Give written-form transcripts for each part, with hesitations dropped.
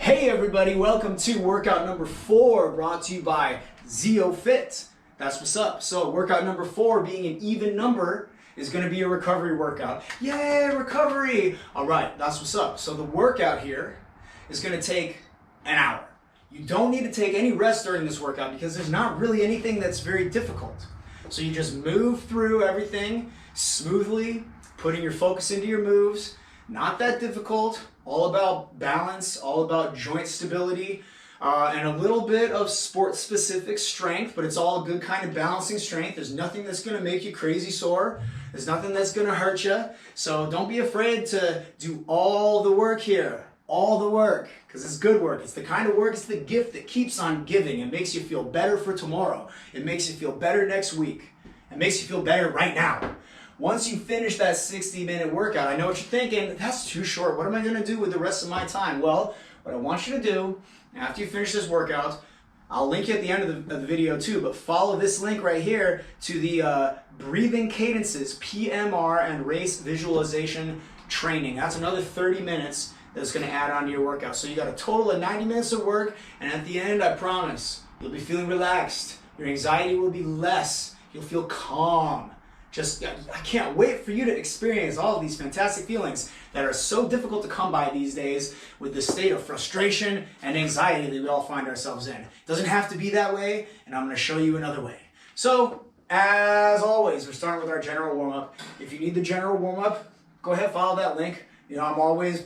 Hey everybody, welcome to workout number 4, brought to you by ZeoFit. That's what's up. So workout number 4, being an even number, is going to be a recovery workout. Yay, recovery! All right, that's what's up. So the workout here is going to take an hour. You don't need to take any rest during this workout because there's not really anything that's very difficult. So you just move through everything smoothly, putting your focus into your moves. Not that difficult, all about balance, all about joint stability, and a little bit of sport-specific strength, but it's all a good kind of balancing strength. There's nothing that's going to make you crazy sore. There's nothing that's going to hurt you. So don't be afraid to do all the work here. All the work, because it's good work. It's the kind of work, it's the gift that keeps on giving. It makes you feel better for tomorrow. It makes you feel better next week. It makes you feel better right now. Once you finish that 60-minute workout, I know what you're thinking, that's too short. What am I going to do with the rest of my time? Well, what I want you to do, after you finish this workout, I'll link you at the end of the video too, but follow this link right here to the breathing cadences, PMR, and race visualization training. That's another 30 minutes that's going to add on to your workout. So you got a total of 90 minutes of work, and at the end, I promise, you'll be feeling relaxed. Your anxiety will be less. You'll feel calm. I can't wait for you to experience all of these fantastic feelings that are so difficult to come by these days with the state of frustration and anxiety that we all find ourselves in. It doesn't have to be that way, and I'm going to show you another way. So, as always, we're starting with our general warm-up. If you need the general warm-up, go ahead, follow that link. You know, I'm always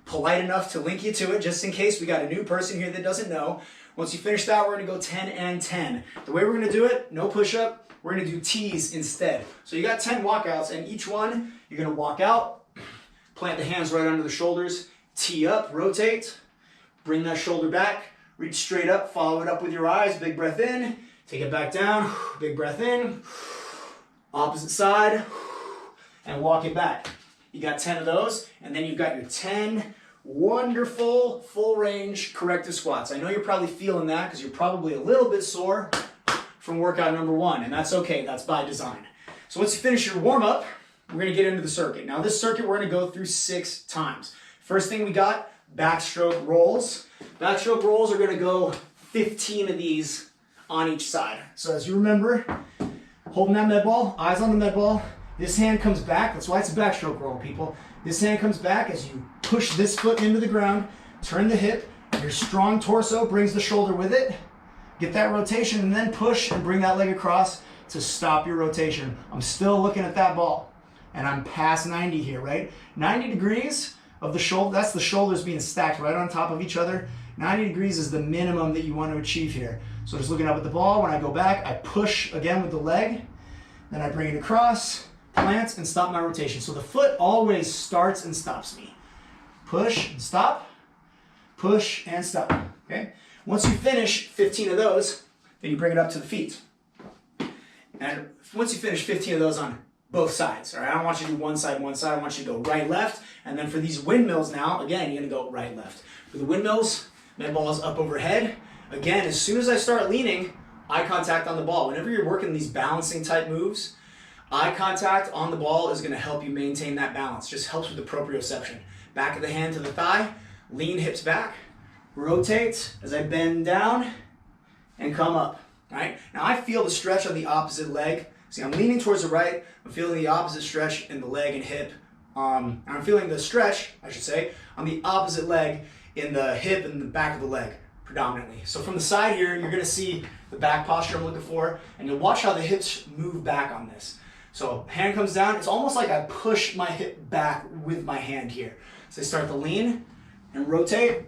polite enough to link you to it just in case we got a new person here that doesn't know. Once you finish that, we're going to go 10 and 10. The way we're going to do it, no push-up. We're going to do TEASE instead. So you got 10 walkouts, and each one, you're going to walk out, plant the hands right under the shoulders, tee up, rotate, bring that shoulder back, reach straight up, follow it up with your eyes, big breath in, take it back down, big breath in, opposite side, and walk it back. You got 10 of those, and then you've got your 10 wonderful full range corrective squats. I know you're probably feeling that because you're probably a little bit sore from workout number 1, and that's okay, that's by design. So once you finish your warm-up, we're gonna get into the circuit. Now this circuit we're gonna go through 6 times. First thing we got, backstroke rolls. Backstroke rolls are gonna go 15 of these on each side. So as you remember, holding that med ball, eyes on the med ball, this hand comes back, that's why it's a backstroke roll, people. This hand comes back as you push this foot into the ground, turn the hip, your strong torso brings the shoulder with it. Get that rotation and then push and bring that leg across to stop your rotation. I'm still looking at that ball and I'm past 90 here, right? 90 degrees of the shoulder, that's the shoulders being stacked right on top of each other. 90 degrees is the minimum that you want to achieve here. So just looking up at the ball, when I go back, I push again with the leg, then I bring it across, plant, and stop my rotation. So the foot always starts and stops me. Push and stop, push and stop, okay? Once you finish 15 of those, then you bring it up to the feet. And once you finish 15 of those on both sides, all right? I don't want you to do one side, I want you to go right, left. And then for these windmills now, again, you're gonna go right, left. For the windmills, med ball is up overhead. Again, as soon as I start leaning, eye contact on the ball. Whenever you're working these balancing type moves, eye contact on the ball is gonna help you maintain that balance. Just helps with the proprioception. Back of the hand to the thigh, lean hips back, rotate as I bend down and come up, right? Now I feel the stretch on the opposite leg. See, I'm leaning towards the right. I'm feeling the opposite stretch in the leg and hip. I'm feeling the stretch, I should say, on the opposite leg in the hip and the back of the leg, predominantly. So from the side here, you're gonna see the back posture I'm looking for, and you'll watch how the hips move back on this. So hand comes down, it's almost like I push my hip back with my hand here. So I start to lean and rotate.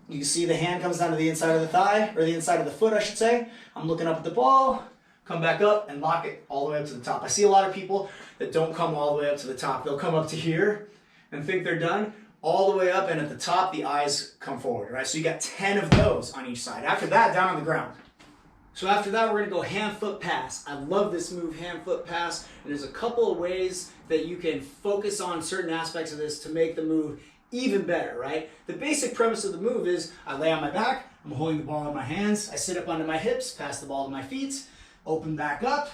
You can see the hand comes down to the inside of the thigh, or the inside of the foot, I should say. I'm looking up at the ball, come back up and lock it all the way up to the top. I see a lot of people that don't come all the way up to the top. They'll come up to here and think they're done, all the way up, and at the top, the eyes come forward, right? So you got 10 of those on each side. After that, down on the ground. So after that, we're gonna go hand-foot pass. I love this move, hand-foot pass, and there's a couple of ways that you can focus on certain aspects of this to make the move even better, right? The basic premise of the move is I lay on my back, I'm holding the ball in my hands, I sit up onto my hips, pass the ball to my feet, open back up,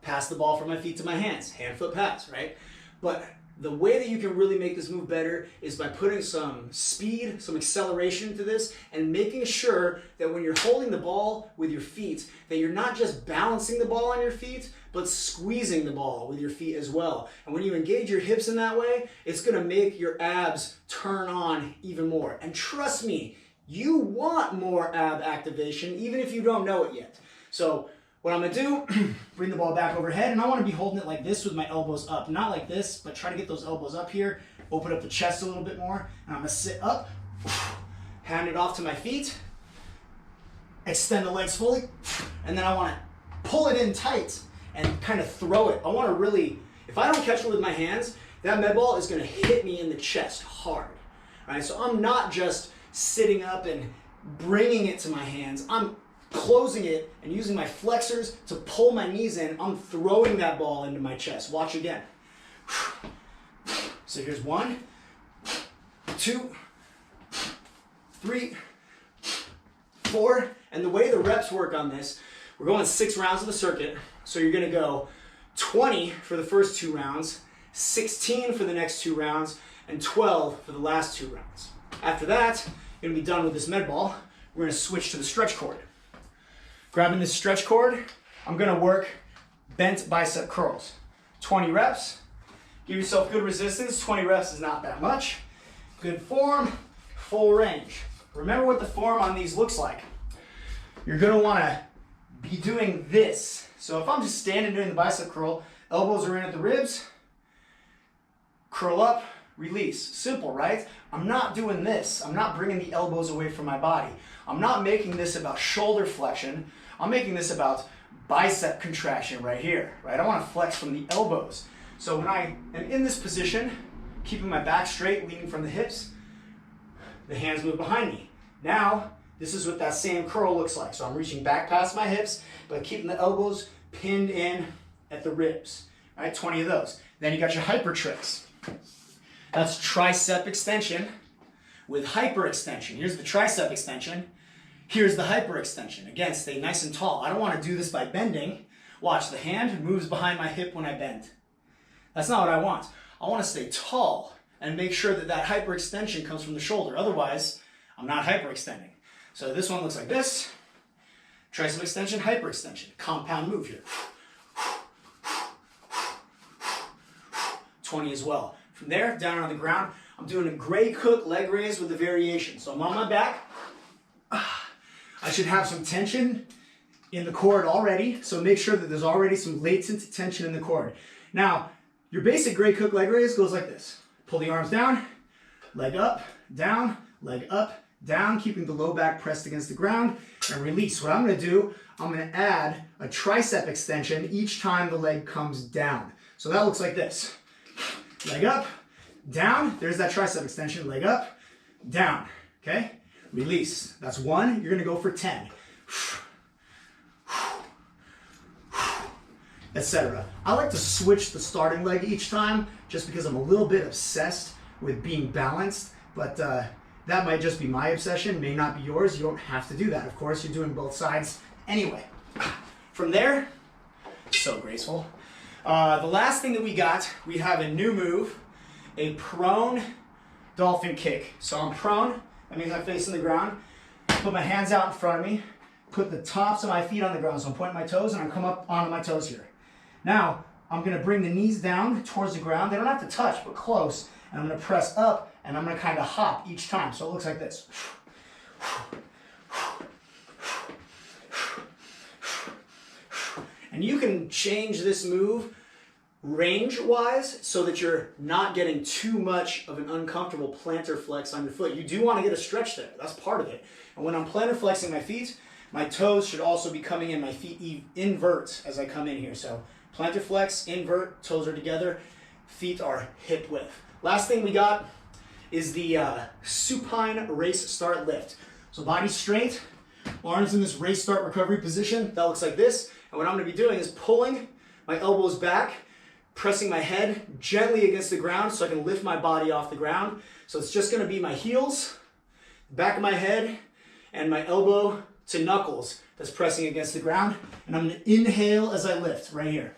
pass the ball from my feet to my hands, hand-foot pass, right? But the way that you can really make this move better is by putting some speed, some acceleration into this, and making sure that when you're holding the ball with your feet, that you're not just balancing the ball on your feet, but squeezing the ball with your feet as well. And when you engage your hips in that way, it's gonna make your abs turn on even more. And trust me, you want more ab activation, even if you don't know it yet. So what I'm gonna do, bring the ball back overhead, and I wanna be holding it like this with my elbows up. Not like this, but try to get those elbows up here, open up the chest a little bit more, and I'm gonna sit up, hand it off to my feet, extend the legs fully, and then I wanna pull it in tight and kind of throw it. I wanna really, if I don't catch it with my hands, that med ball is gonna hit me in the chest hard. All right, so I'm not just sitting up and bringing it to my hands. I'm closing it and using my flexors to pull my knees in. I'm throwing that ball into my chest. Watch again. So here's 1, 2, 3, 4. And the way the reps work on this, we're going 6 rounds of the circuit. So you're gonna go 20 for the first 2 rounds, 16 for the next 2 rounds, and 12 for the last 2 rounds. After that, you're gonna be done with this med ball. We're gonna switch to the stretch cord. Grabbing this stretch cord, I'm gonna work bent bicep curls. 20 reps, give yourself good resistance. 20 reps is not that much. Good form, full range. Remember what the form on these looks like. You're gonna wanna be doing this. So if I'm just standing doing the bicep curl, elbows are in at the ribs, curl up, release. Simple, right? I'm not doing this. I'm not bringing the elbows away from my body. I'm not making this about shoulder flexion. I'm making this about bicep contraction right here, right? I want to flex from the elbows. So when I am in this position, keeping my back straight, leaning from the hips, the hands move behind me. Now, this is what that same curl looks like. So I'm reaching back past my hips, but keeping the elbows pinned in at the ribs, right? 20 of those. Then you got your hyper TRIX. That's tricep extension with hyper extension. Here's the tricep extension. Here's the hyper extension. Again, stay nice and tall. I don't want to do this by bending. Watch, the hand moves behind my hip when I bend. That's not what I want. I want to stay tall and make sure that that hyper extension comes from the shoulder. Otherwise, I'm not hyper extending. So this one looks like this. Tricep extension, hyper extension. Compound move here. 20 as well. From there, down on the ground, I'm doing a Gray Cook leg raise with a variation. So I'm on my back. I should have some tension in the cord already. So make sure that there's already some latent tension in the cord. Now, your basic Gray Cook leg raise goes like this. Pull the arms down, leg up, down, keeping the low back pressed against the ground, and release. What I'm gonna do, I'm gonna add a tricep extension each time the leg comes down. So that looks like this. Leg up, down, there's that tricep extension, leg up, down, okay? Release, that's 1, you're gonna go for 10. Etc. I like to switch the starting leg each time just because I'm a little bit obsessed with being balanced, but that might just be my obsession, may not be yours. You don't have to do that, of course, you're doing both sides anyway. From there, so graceful. The last thing that we got, we have a new move, a prone dolphin kick. So I'm prone, that means I'm facing the ground. Put my hands out in front of me, put the tops of my feet on the ground. So I'm pointing my toes and I'm come up onto my toes here. Now, I'm gonna bring the knees down towards the ground. They don't have to touch, but close. And I'm gonna press up and I'm gonna kind of hop each time. So it looks like this. And you can change this move range-wise so that you're not getting too much of an uncomfortable plantar flex on your foot. You do want to get a stretch there. That's part of it. And when I'm plantar flexing my feet, my toes should also be coming in. My feet invert as I come in here. So plantar flex, invert, toes are together, feet are hip width. Last thing we got is the supine race start lift. So body straight, arms in this race start recovery position. That looks like this. And what I'm going to be doing is pulling my elbows back, pressing my head gently against the ground so I can lift my body off the ground. So it's just going to be my heels, back of my head, and my elbow to knuckles that's pressing against the ground. And I'm going to inhale as I lift right here.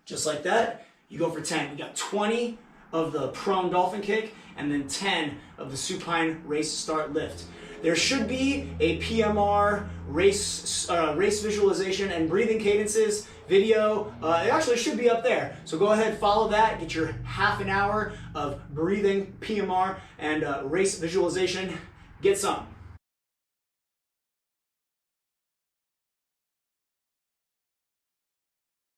Just like that, you go for 10. We got 20 of the prone dolphin kick and then 10 of the supine race start lift. There should be a PMR race visualization and breathing cadences video. It actually should be up there. So go ahead, follow that, get your half an hour of breathing, PMR, and race visualization. Get some.